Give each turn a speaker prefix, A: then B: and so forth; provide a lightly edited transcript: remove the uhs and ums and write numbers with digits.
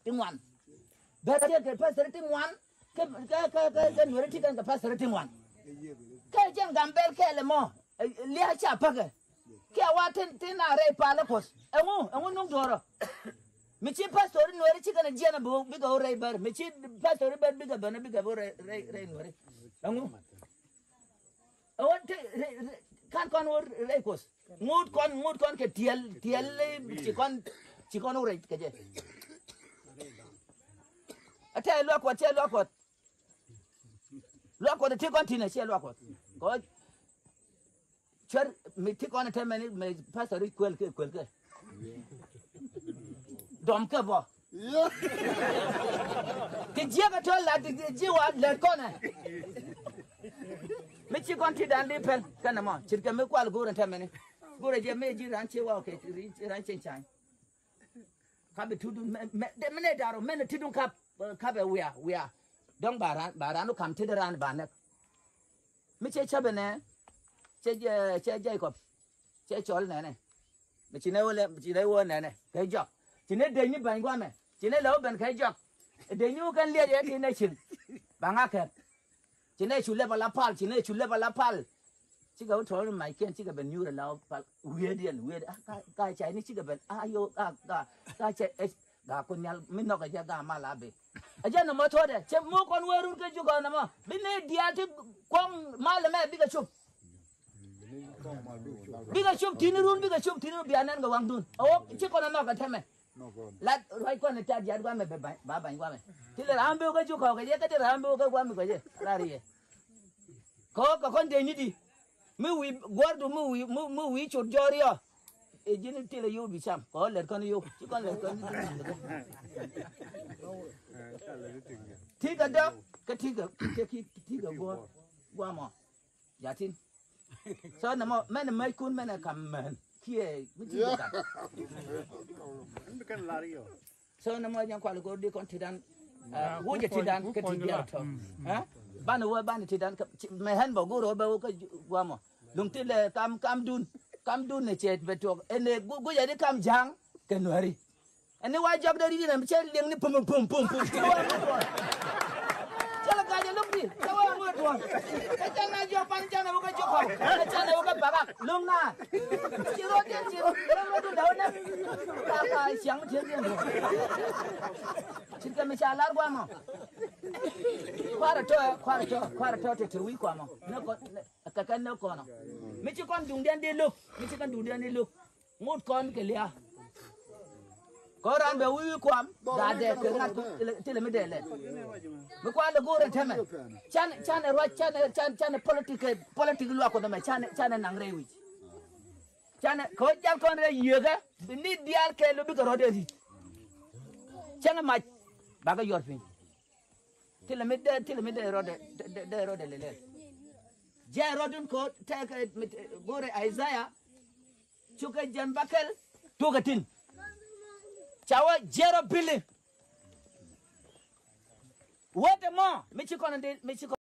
A: tingwan betia ke pastor tingwan ke nure tikan ke pastor tingwan ke jang gambel ke le mo lia cha paga ke watin tina re pala kos engu nung doro michi pastor nure tikan jena bu biga re bar michi pastor bar biga bana biga bo re nure engu awat kan kon re kos ngut kon ke tiel chikon ure ke je ate lo ko ti kon tina che lo ko char mi ti kon te meni me pastor kwel ke dom ke bo ti je ka to la ti je wa le kon mi chi kon ti dan li pen kana mo chir ke me kwal go ran te meni go re je me ji ran che wa ke ran chen chan ka be tudun de mene daro mene tidun ka be wia dong baran no kam tidaran banek mi che chabe ne che Jacob che chol ne mi chine wo ne kai jok chine de ni ban gwa me chine lo ban kai jok de ni kan le de ti ne chin banga ke chine chule bala pal chi ga thol mai ken chi ga ben yu la pal weird ka chai ni chi ga ben ayo ka che ga kunyal min no ga ga mala be aja no mo thode che mo kon werun ke ju ga na mo bi ne dia ti kong mala me bi ga chup tinirun bi anan ga wang dun o chi kon no ga theme la roi kon ta dia ga me ba gwa me ti le ram be ga ju ko ga je ka ti ram be ga gwa me ga je la ri ko kon de ni di mi wi gordo mi wi chut jorio e jini tele yo bicham ko le kon yo ci kon le kon tiga da ka tiga go mo yatin so na mo men mai kun men kam men kie mi tiga ka
B: kan lario
A: so na mo jan kwal go di kon tidan wo je tidan ka tiga to ha ban wo ban tidan me han bo go ro ba ko go mo lung ti le kam dun ne chet betok ene go ya de kam jang kenwari ene wa jog de ri ne che leng ni pum chala ka je lumbi tawa ngo to ka chana jo pan chana ko jo ko chana ko ba lung na chi ro ro do da na ka xiang che de ko chi ka me cha lar kwa mo kwara to te wi kwa mo no ko ka kan no ko no mi chi kon dung den de luk ngut kon ke lia ko ran be wi kwam da de ke ngat tele me de le mi kwa le gore teme chan ro chan politique lo ko me chan nang re wi chan ko jam kon re yega ni dial ke lo bi ko ro de ri chan ma ba ga yor fin tele me de ro de le je rodun ko ta gore Isaiah chuka jan bakel tugatin chawa jero billing what more mi ci